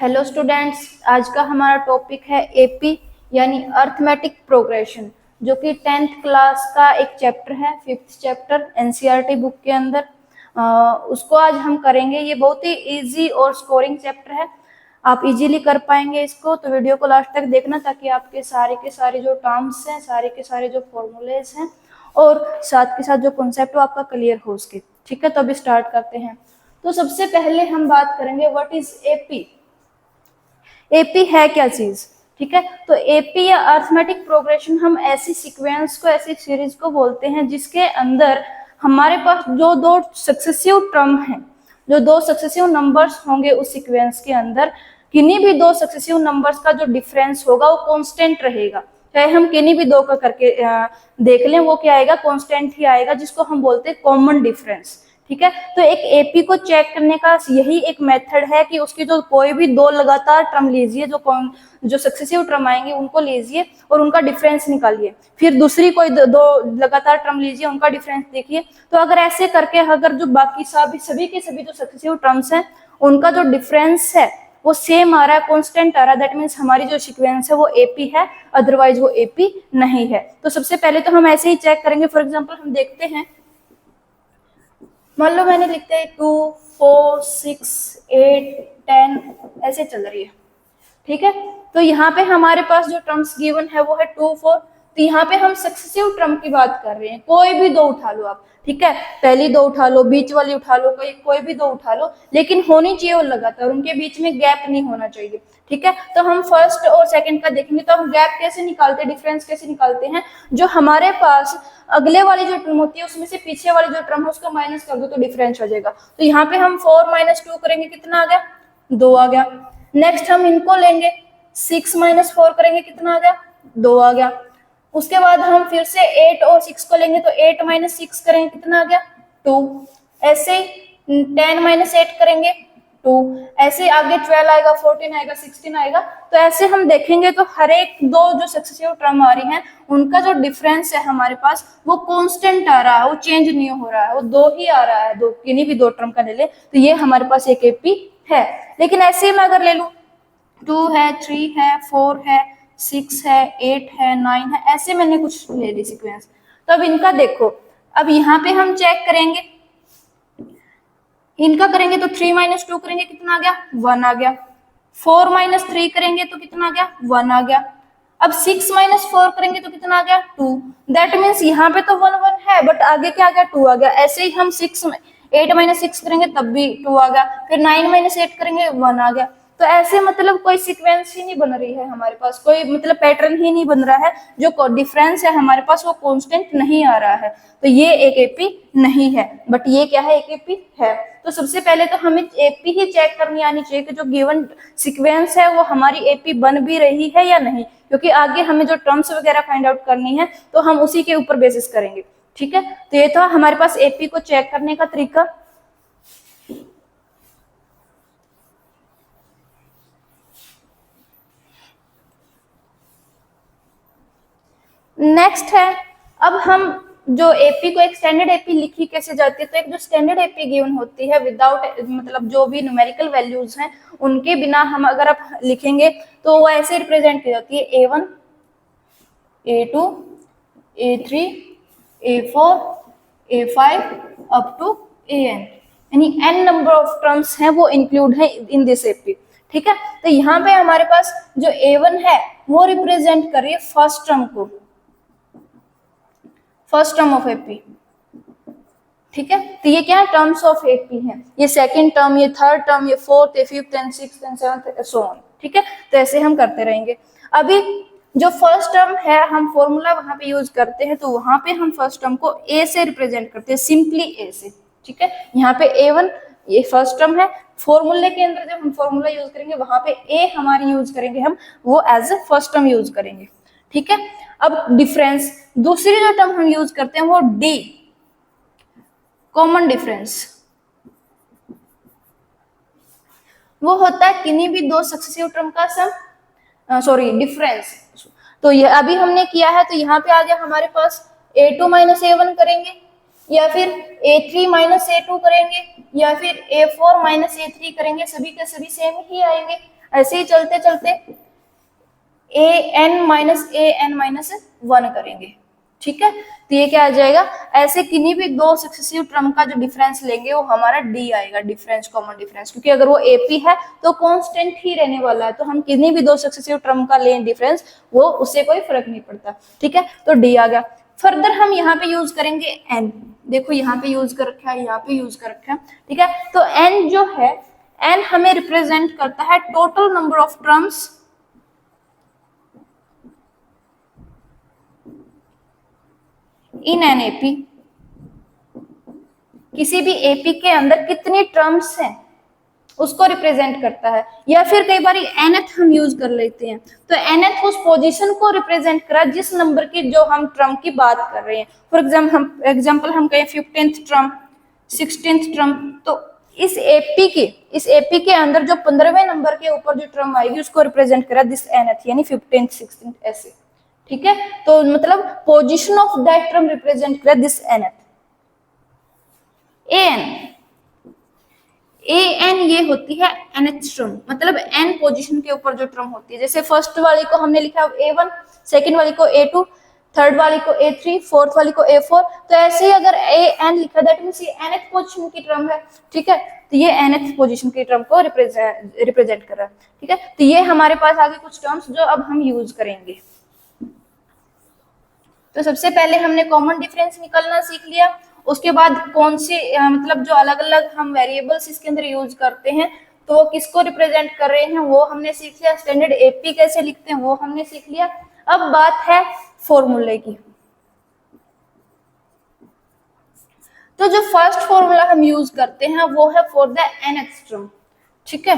Hello students, आज का हमारा टॉपिक है एपी यानी अर्थमेटिक प्रोग्रेशन, जो कि 10th क्लास का एक चैप्टर है, 5th चैप्टर एनसीईआरटी बुक के अंदर। उसको आज हम करेंगे। ये बहुत ही इजी और स्कोरिंग चैप्टर है, आप इजीली कर पाएंगे इसको। तो वीडियो को लास्ट तक देखना ताकि आपके सारे के सारे जो टर्म्स हैं, सारे के सारे जो फॉर्मूलेज हैं और साथ के साथ जो कॉन्सेप्ट वो आपका क्लियर हो सके। ठीक है, तो अभी स्टार्ट करते हैं। तो सबसे पहले हम बात करेंगे व्हाट इज एपी। एपी है क्या चीज? ठीक है, तो एपी या अर्थमेटिक प्रोग्रेशन हम ऐसी सीक्वेंस को, ऐसी सीरीज को बोलते हैं जिसके अंदर हमारे पास जो दो सक्सेसिव टर्म हैं, जो दो सक्सेसिव नंबर्स होंगे उस सीक्वेंस के अंदर, किन्हीं भी दो सक्सेसिव नंबर्स का जो डिफरेंस होगा वो कांस्टेंट रहेगा। चाहे हम किन्हीं भी दो का करके देख लें, वो क्या आएगा? कांस्टेंट ही आएगा, जिसको हम बोलते हैं कॉमन डिफरेंस। ठीक है, तो एक एपी को चेक करने का यही एक मेथड है कि उसकी जो कोई भी दो लगातार टर्म लीजिए, जो सक्सेसिव टर्म आएंगे उनको लीजिए और उनका डिफरेंस निकालिए, फिर दूसरी कोई दो लगातार टर्म लीजिए, उनका डिफरेंस देखिए। तो अगर ऐसे करके अगर जो बाकी सभी के सभी जो सक्सेसिव टर्म्स हैं उनका जो डिफरेंस है वो सेम आ रहा है, कांस्टेंट आ रहा है, दैट मीन्स हमारी जो सीक्वेंस है वो एपी है, अदरवाइज वो एपी नहीं है। तो सबसे पहले तो हम ऐसे ही चेक करेंगे। फॉर एग्जाम्पल हम देखते हैं, मान लो मैंने लिखते हैं 2, 4, 6, 8, 10 ऐसे चल रही है। ठीक है, तो यहाँ पे हमारे पास जो टर्म्स गिवन है वो है 2, 4। तो यहाँ पे हम सक्सेसिव टर्म की बात कर रहे हैं, कोई भी दो उठा लो आप। ठीक है, पहली दो उठा लो, बीच वाली उठा लो, कोई भी दो उठा लो, लेकिन होनी चाहिए वो लगातार, उनके बीच में गैप नहीं होना चाहिए। ठीक है, तो हम फर्स्ट और सेकंड का देखेंगे तो हम गैप कैसे निकालते हैं, डिफरेंस कैसे निकालते हैं। जो हमारे पास अगले वाली जो टर्म होती है उसमें से पीछे वाली जो टर्म है उसको माइनस कर दो तो डिफरेंस हो जाएगा। तो यहाँ पे हम 4 - 2 करेंगे, कितना आ गया? 2 आ गया। नेक्स्ट हम इनको लेंगे, 6 - 4 करेंगे, कितना आ गया? 2 आ गया। उसके बाद हम फिर से 8 और 6 को लेंगे तो 8 - 6 करेंगे, कितना आ गया? 2। ऐसे 10 - 8 करेंगे, 2। ऐसे आगे 12 आएगा, 14 आएगा, 16 आएगा। तो ऐसे हम देखेंगे तो हर एक दो जो सक्सेसिव टर्म आ रही हैं उनका जो डिफरेंस है हमारे पास वो कांस्टेंट आ रहा है, वो चेंज नहीं हो रहा है, वो दो ही आ रहा है। दो किन्हीं भी दो टर्म का ले ले तो ये हमारे पास एक एपी है। लेकिन ऐसे ही मैं अगर ले लूं 2 है, 3 है, 4 है, 6 है, 8 है, 9 है, ऐसे मैंने कुछ ले ली सीक्वेंस। तो अब इनका देखो, अब यहाँ पे हम चेक करेंगे, इनका करेंगे तो 3 - 2 करेंगे, कितना आ गया? 1 आ गया। 4 - 3 करेंगे तो कितना आ गया? 1 आ गया। अब 6 - 4 करेंगे तो कितना आ गया? 2। दैट मीन्स यहाँ पे तो 1 1 है, बट आगे क्या आ गया? 2 आ गया। ऐसे ही हम 8 - 6 करेंगे तब भी 2 आ गया, फिर 9 - 8 करेंगे 1 आ गया। तो ऐसे मतलब कोई सीक्वेंस ही नहीं बन रही है हमारे पास, कोई मतलब पैटर्न ही नहीं बन रहा है, जो डिफरेंस है हमारे पास वो कांस्टेंट नहीं आ रहा है। तो ये एक एपी नहीं है, बट ये क्या है? एक एपी है। तो सबसे पहले तो हमें एपी ही चेक करनी आनी चाहिए कि जो गिवन सीक्वेंस है वो हमारी एपी बन भी रही है या नहीं, क्योंकि आगे हमें जो टर्म्स वगैरह फाइंड आउट करनी है तो हम उसी के ऊपर बेसिस करेंगे। ठीक है, तो ये था हमारे पास एपी को चेक करने का तरीका। नेक्स्ट है, अब हम जो एपी को, एक स्टैंडर्ड एपी लिखी कैसे जाती है, तो एक जो स्टैंडर्ड एपी गिवन होती है विदाउट मतलब जो भी न्यूमेरिकल वैल्यूज हैं उनके बिना हम अगर आप लिखेंगे तो वो ऐसे रिप्रेजेंट की जाती है A1, A2, A3, A4, A5 up to AN, यानी n नंबर ऑफ टर्म्स हैं वो इंक्लूड है इन दिस एपी। ठीक है, तो यहाँ पे हमारे पास जो A1 है वो रिप्रेजेंट कर रही है फर्स्ट टर्म को, फर्स्ट टर्म ऑफ एपी। ठीक है, तो ये क्या है? टर्म्स ऑफ एपी है। ये सेकंड टर्म, ये थर्ड टर्म, ये फोर्थ, ये fifth and sixth and seventh so on. ठीक है, तो ऐसे हम करते रहेंगे। अभी जो फर्स्ट टर्म है हम फॉर्मूला वहां पे यूज करते हैं, तो वहां पे हम फर्स्ट टर्म को ए से रिप्रेजेंट करते हैं, सिंपली ए से। ठीक है, यहाँ पे A1 ये फर्स्ट टर्म है, फॉर्मूले के अंदर जब हम फॉर्मूला यूज करेंगे वहां पे ए हमारी यूज करेंगे, हम वो as a first term use करेंगे। ठीक है, अब डिफरेंस, दूसरी जो टर्म हम यूज करते हैं वो डी, कॉमन डिफरेंस। वो होता है किन्हीं भी दो सक्सेसिव टर्म का सम, सॉरी डिफरेंस। तो ये अभी हमने किया है, तो यहाँ पे आ गया हमारे पास A2 - A1 करेंगे, या फिर A3 - A2 करेंगे, या फिर A4 - A3 करेंगे, सभी के सभी सेम ही आएंगे। ऐसे ही चलते चलते an-1 करेंगे, ठीक है। तो ये क्या आ जाएगा, ऐसे किन्हीं भी दो सक्सेसिव टर्म का जो डिफरेंस लेंगे वो हमारा डी आएगा, डिफरेंस, कॉमन डिफरेंस, क्योंकि अगर वो एपी है तो कांस्टेंट ही रहने वाला है, तो हम किन्हीं भी दो सक्सेसिव टर्म का लें डिफरेंस, वो उससे कोई फर्क नहीं पड़ता, ठीक है। तो डी आ गया। फर्दर हम यहाँ पे यूज करेंगे एन, देखो यहाँ पे यूज कर रखा है, यहाँ पे यूज कर रखा है, ठीक है। तो एन जो है, एन हमें रिप्रेजेंट करता है total number of terms in an AP, किसी भी एपी के अंदर कितनी टर्म्स हैं उसको रिप्रेजेंट करता है। या फिर कई बार एनथ हम यूज कर लेते हैं, तो एनथ उस पोजीशन को रिप्रेजेंट करा जिस नंबर की जो हम टर्म की बात कर रहे हैं। फॉर एग्जाम्पल हम कहें 15th टर्म, 16th टर्म, तो इस एपी के अंदर जो 15वें नंबर के ऊपर जो टर्म आएगी उसको रिप्रेजेंट करा दिस एनथ, यानी 15th 16th ऐसे, ठीक है। तो मतलब position of that term represent करा दिस एनथ। एन ये होती है nth टर्म, मतलब n पोजीशन के ऊपर जो टर्म होती है। जैसे फर्स्ट वाली को हमने लिखा a1, सेकंड वाली को a2, थर्ड वाली को a3, फोर्थ वाली को a4, तो ऐसे ही अगर an लिखा दैट मींस ये nth पोजीशन की टर्म है, ठीक है। तो ये nth पोजीशन की टर्म को रिप्रेजेंट कर रहा है, ठीक है। तो ये हमारे पास आगे कुछ टर्म्स जो अब हम यूज करेंगे। तो सबसे पहले हमने कॉमन डिफरेंस निकालना सीख लिया, उसके बाद कौन सी मतलब जो अलग अलग हम वेरिएबल्स इसके अंदर यूज करते हैं तो वो किसको रिप्रेजेंट कर रहे हैं वो हमने सीख लिया, स्टैंडर्ड एपी कैसे लिखते हैं वो हमने सीख लिया। अब बात है फॉर्मूले की। तो जो फर्स्ट फॉर्मूला हम यूज करते हैं वो है फॉर द nth टर्म, ठीक है,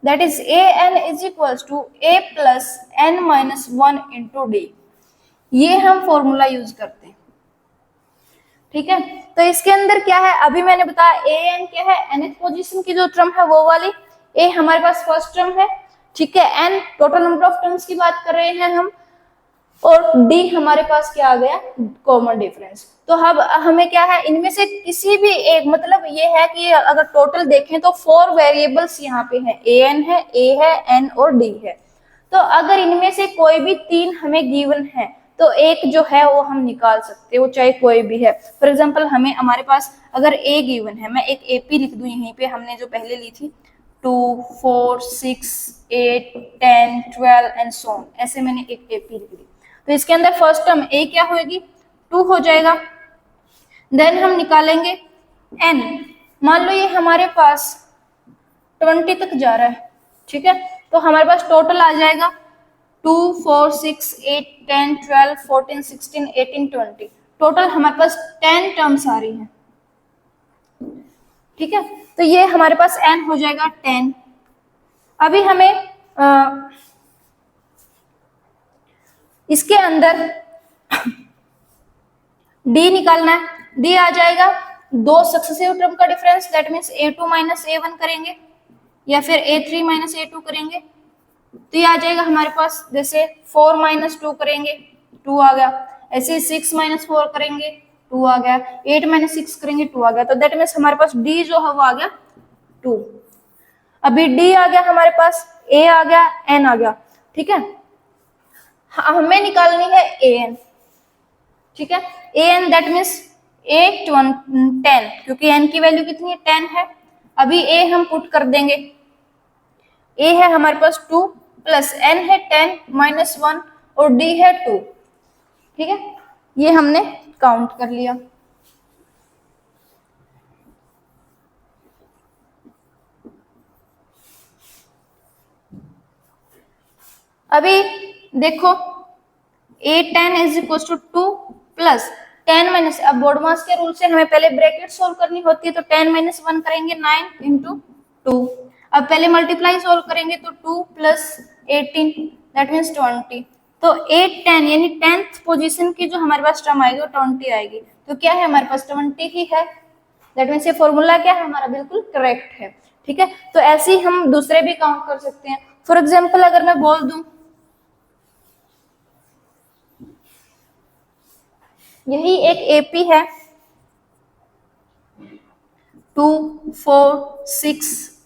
that is an is equals to a plus n minus 1 into D. ये हम फॉर्मूला यूज करते हैं, ठीक है। तो इसके अंदर क्या है, अभी मैंने बताया ए एन क्या है, nth पोजीशन की जो टर्म है वो वाली, ए हमारे पास फर्स्ट टर्म है, ठीक है, n total number of terms की बात कर रहे हैं हम, और डी हमारे पास क्या आ गया, कॉमन डिफरेंस। तो अब हमें क्या है, इनमें से किसी भी एक, मतलब ये है कि अगर टोटल देखें तो 4 वेरिएबल्स यहाँ पे हैं, ए एन है, ए है, एन और डी है। तो अगर इनमें से कोई भी 3 हमें गिवन है तो एक जो है वो हम निकाल सकते हैं, वो चाहे कोई भी है। फॉर एग्जाम्पल हमारे पास अगर ए गिवन है, मैं एक एपी लिख दूं यहीं पे, हमने जो पहले ली थी 2, 4, 6, 8, 10, 12 एंड सो ऑन, ऐसे मैंने एक एपी लिख दी। तो इसके अंदर फर्स्ट टर्म ए क्या होगी, 2 हो जाएगा। देन हम निकालेंगे एन, मान लो ये हमारे पास 20 तक जा रहा है, ठीक है। तो हमारे पास टोटल आ जाएगा 2, 4, 6, 8, 10, 12, 14, 16, 18, 20, टोटल हमारे पास 10 टर्म्स आ रही हैं, ठीक है। तो ये हमारे पास n हो जाएगा 10। अभी हमें इसके अंदर d निकालना है, d आ जाएगा दो सक्सेसिव टर्म का difference, that means a2 minus a1 करेंगे या फिर a3 माइनस a2 करेंगे, तो ये आ जाएगा हमारे पास, जैसे 4 माइनस 2 करेंगे 2 आ गया, ऐसे 6 माइनस 4 करेंगे 2 आ गया, 8 माइनस 6 करेंगे 2 आ गया। तो दैट मीन्स हमारे पास डी जो है वो आ गया 2। अभी डी आ गया हमारे पास, ए आ गया, एन आ गया, ठीक है। हमें निकालनी है ए एन, ठीक है, ए एन दैट मीन्स ए 10, क्योंकि एन की वैल्यू कितनी है 10 है। अभी ए हम पुट कर देंगे, ए है हमारे पास 2 प्लस एन है 10 माइनस 1 और डी है 2, ठीक है। ये हमने काउंट कर लिया। अभी देखो a10 is equal to 2 plus 10 minus, अब बोर्ड मास के रूल से हमें पहले ब्रैकेट सोल्व करनी होती है, तो 10 माइनस 1 करेंगे 9 इंटू 2। अब पहले मल्टीप्लाई सोल्व करेंगे तो 2 प्लस 18 दैट मीन्स 20। तो 8 10 यानी 10th पोजीशन की जो हमारे पास टर्म आएगी वो 20 आएगी। तो क्या है हमारे पास 20 ही है, दैट मीन्स ये फॉर्मूला क्या है हमारा बिल्कुल करेक्ट है, ठीक है। तो ऐसे ही हम दूसरे भी काउंट कर सकते हैं। फॉर एग्जाम्पल अगर मैं बोल दूं यही एक एपी है 2, 4, 6,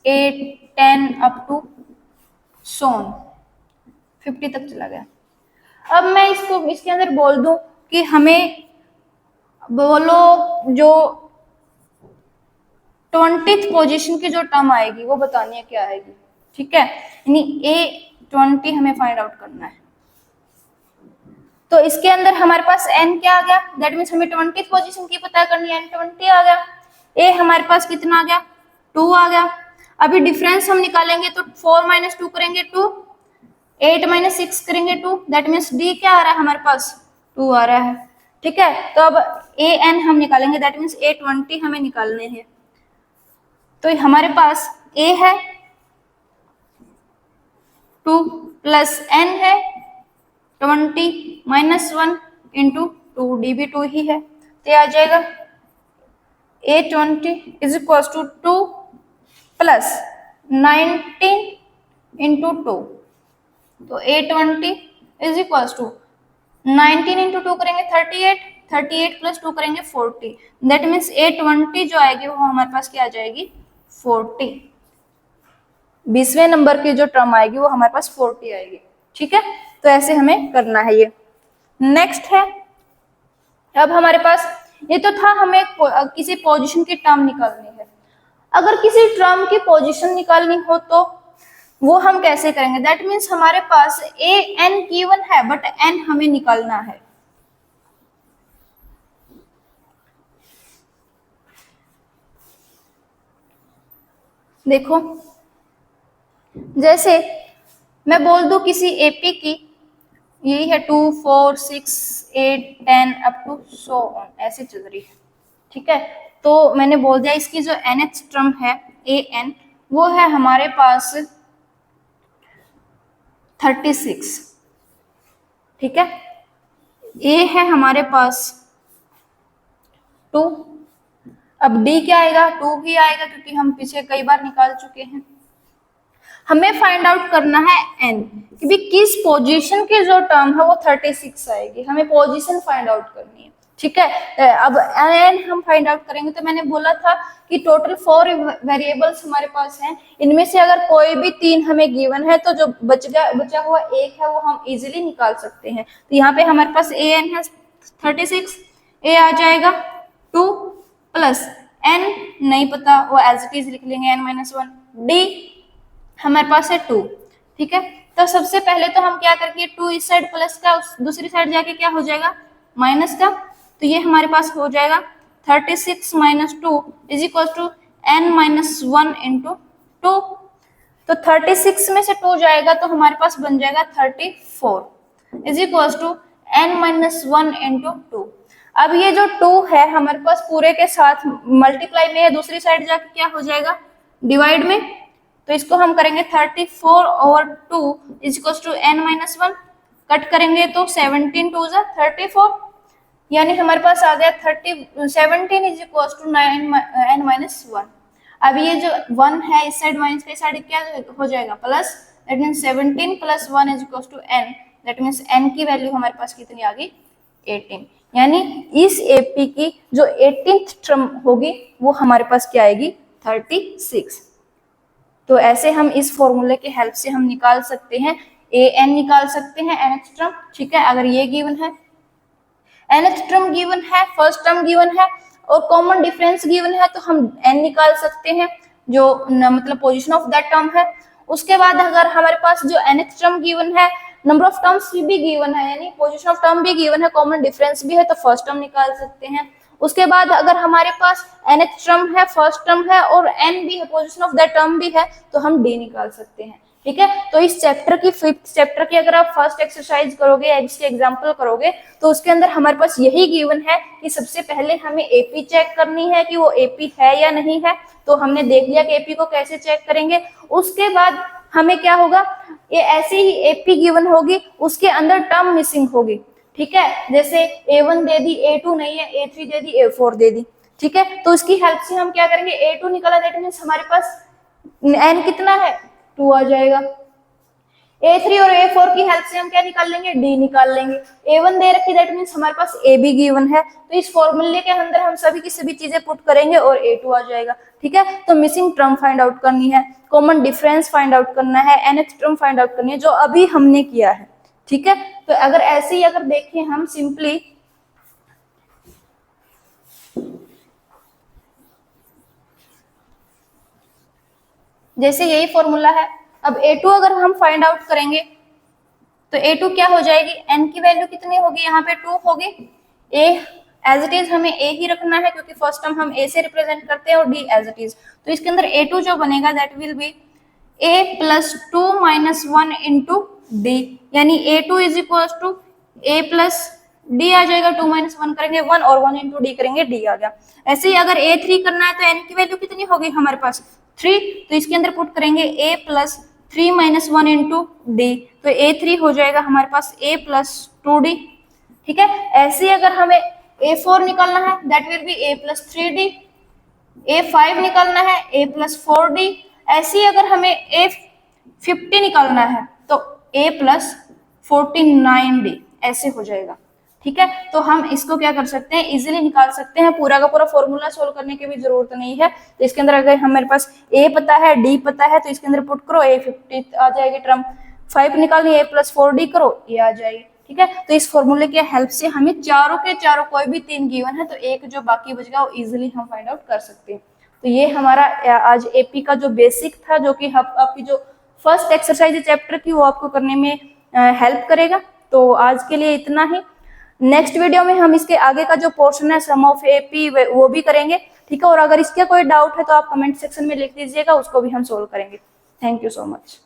8, 10 अप टू सोन 50 तक चला गया। अब मैं इसको इसके अंदर बोल दूं कि हमें बोलो जो 20th पोजीशन की जो टर्म आएगी वो बतानी है क्या आएगी, ठीक है, यानी A20 हमें फाइंड आउट करना है। तो इसके अंदर हमारे पास n क्या आ गया, दैट मीन्स हमें 20th पोजीशन की पता करनी है, n20 आ गया। A हमारे पास कितना आ गया, 2 आ गया। अभी डिफरेंस हम निकालेंगे तो 4 माइनस 2 करेंगे 2, 8 माइनस 6 करेंगे 2, दैट मीन्स D क्या आ रहा है हमारे पास, 2 आ रहा है, ठीक है। तो अब AN हम निकालेंगे, दैट मीन्स A20 हमें निकालने हैं। तो हमारे पास A है 2 प्लस N है 20 माइनस 1 इंटू 2, D भी 2 ही है, तो आ जाएगा A20 is equal to 2 plus 19 into 2, तो A20 is equal to 19 into 2 करेंगे 38, 38 प्लस 2 करेंगे 40, दैट मीन्स A20 जो आएगी वो हमारे पास क्या आ जाएगी, 40। 20वें नंबर की जो टर्म आएगी वो हमारे पास 40 आएगी, ठीक है। तो ऐसे हमें करना है ये। नेक्स्ट है, अब हमारे पास ये तो था, हमें किसी पोजीशन की टर्म निकालनी है। अगर किसी टर्म की पोजीशन निकालनी हो तो वो हम कैसे करेंगे, दैट मीन्स हमारे पास an गिवन है बट n हमें निकालना है। देखो जैसे मैं बोल दूं किसी AP की यही है 2 4 6 8 10 अप टू सो ऑन, ऐसे चल रही है, ठीक है। तो मैंने बोल दिया इसकी जो nth टर्म है an वो है हमारे पास 36, ठीक है। A है हमारे पास 2, अब D क्या आएगा, 2 ही आएगा क्योंकि हम पीछे कई बार निकाल चुके हैं। हमें फाइंड आउट करना है n, क्योंकि किस पोजीशन की जो टर्म है वो 36 आएगी, हमें पोजीशन फाइंड आउट करनी है, ठीक है। अब n हम फाइंड आउट करेंगे तो मैंने बोला था कि टोटल 4 वेरिएबल्स हमारे पास हैं, इनमें से अगर कोई भी 3 हमें गिवन है तो जो बचा हुआ एक है वो हम इजीली निकाल सकते हैं। तो यहाँ पे हमारे पास an है 36, a आ जाएगा 2 प्लस n नहीं पता वो एज इट इज लिख लेंगे n माइनस 1, d हमारे पास है 2, ठीक है। तो सबसे पहले तो हम क्या करेंगे, 2 इस साइड प्लस का, दूसरी साइड जाके क्या हो जाएगा माइनस का, तो ये हमारे पास हो जाएगा 36 minus 2 is equal to n minus 1 into 2। तो 36 में से 2 जाएगा तो हमारे पास बन जाएगा 34 is equal to n minus 1 into 2। अब ये जो 2 है हमारे पास पूरे के साथ मल्टीप्लाई में है, दूसरी साइड जाके क्या हो जाएगा डिवाइड में, तो इसको हम करेंगे 34 over 2 is equal to n minus 1, cut करेंगे तो 17 2 जा 34, यानी हमारे पास आ गया 17 is equal to n minus 1। अब ये जो 1 है इस साइड माइनस के साइड क्या हो जाएगा plus, that means 17 plus 1 is equal to n, that means n की वैल्यू हमारे पास कितनी आ गई 18, यानी इस AP की जो 18th टर्म होगी वो हमारे पास क्या आएगी 36। तो ऐसे हम इस फॉर्मूले के हेल्प से हम निकाल सकते हैं an निकाल सकते हैं nth टर्म, ठीक है। अगर ये गिवन है nth टर्म गिवन है, फर्स्ट टर्म गिवन है और कॉमन डिफरेंस गिवन है तो हम n निकाल सकते हैं जो मतलब पोजीशन ऑफ दैट टर्म है। उसके बाद अगर हमारे पास जो nth टर्म गिवन है, नंबर ऑफ टर्म्स भी गिवन है, यानी पोजीशन ऑफ टर्म भी गिवन है, कॉमन डिफरेंस भी है, तो फर्स्ट टर्म निकाल सकते हैं। उसके बाद अगर हमारे पास nth टर्म है, फर्स्ट टर्म है और n भी है, पोजीशन ऑफ दैट टर्म भी है, तो हम d निकाल सकते हैं, ठीक है। तो इस चैप्टर की 5th चैप्टर की अगर आप फर्स्ट एक्सरसाइज करोगे, इसके एग्जांपल करोगे तो उसके अंदर हमारे पास यही गिवन है कि सबसे पहले हमें AP चेक करनी है कि वो AP है या नहीं है। तो हमने देख लिया कि AP को कैसे चेक करेंगे। उसके बाद हमें क्या होगा, ये ऐसे ही AP गिवन होगी, उसके अंदर टर्म मिसिंग होगी, ठीक है। जैसे A1 दे दी, A2 नहीं है, A3 दे दी, A4 दे दी, ठीक है। तो उसकी हेल्प से हम क्या करेंगे, A2 निकाला, दैट मीन्स हमारे पास n कितना है 2 आ जाएगा। A3 और A4 की हेल्प से हम क्या निकाल लेंगे, D निकाल लेंगे। A1 दे रखी, दैट मीन्स हमारे पास A भी गिवन है, तो इस फॉर्मूले के अंदर हम सभी की सभी चीजें पुट करेंगे और A2 आ जाएगा। ठीक है, तो मिसिंग टर्म फाइंड आउट करनी है, कॉमन डिफरेंस फाइंड आउट करना है, nth टर्म फाइंड आउट करनी है, जो अभी हमने किया है। ठीक है, तो अगर ऐसे ही अगर देखें हम सिंपली, जैसे यही फॉर्मूला है, अब A2 अगर हम फाइंड आउट करेंगे तो A2 क्या हो जाएगी, n की वैल्यू कितनी होगी, यहाँ पे 2 होगी। A एज इट इज हमें A ही रखना है क्योंकि फर्स्ट टर्म हम A से रिप्रेजेंट करते हैं और D एज इट इज, तो इसके अंदर A2 जो बनेगा that will be A plus 2 minus 1 into D, यानी A2 is equal to A plus D आ जाएगा, 2 माइनस 1 करेंगे 1 और 1 इंटू D करेंगे D आ गया। ऐसे ही अगर A3 करना है तो n की वैल्यू कितनी होगी हमारे पास 3, तो इसके अंदर पुट करेंगे A plus 3 minus 1 into D, तो A3 हो जाएगा हमारे पास A प्लस 2D। ठीक है, ऐसे ही अगर हमें A4 निकालना है that will be A plus 3D, A5 निकालना है A प्लस 4D, ऐसे ही अगर हमें A50 निकालना है तो A प्लस 49D ऐसे हो जाएगा। ठीक है, तो हम इसको क्या कर सकते हैं, इजीली निकाल सकते हैं, पूरा का पूरा फॉर्मूला सोल्व करने की भी जरूरत नहीं है। तो इसके अंदर अगर हमारे पास A पता है D पता है तो इसके अंदर पुट करो A50 आ जाएगी टर्म, 5 निकालनी A प्लस 4D करो ये आ जाएगी। ठीक है, तो इस फॉर्मूले के हेल्प से हमें चारों के चारों कोई भी 3 गिवन है तो एक जो बाकी बचेगा वो इजीली हम फाइंड आउट कर सकते हैं। तो ये हमारा आज एपी का जो बेसिक था, जो कि आपकी जो फर्स्ट एक्सरसाइज है चैप्टर की वो आपको करने में हेल्प करेगा। तो आज के लिए इतना ही, नेक्स्ट वीडियो में हम इसके आगे का जो पोर्शन है सम ऑफ एपी वो भी करेंगे। ठीक है, और अगर इसका कोई डाउट है तो आप कमेंट सेक्शन में लिख दीजिएगा, उसको भी हम सोल्व करेंगे। Thank you so much.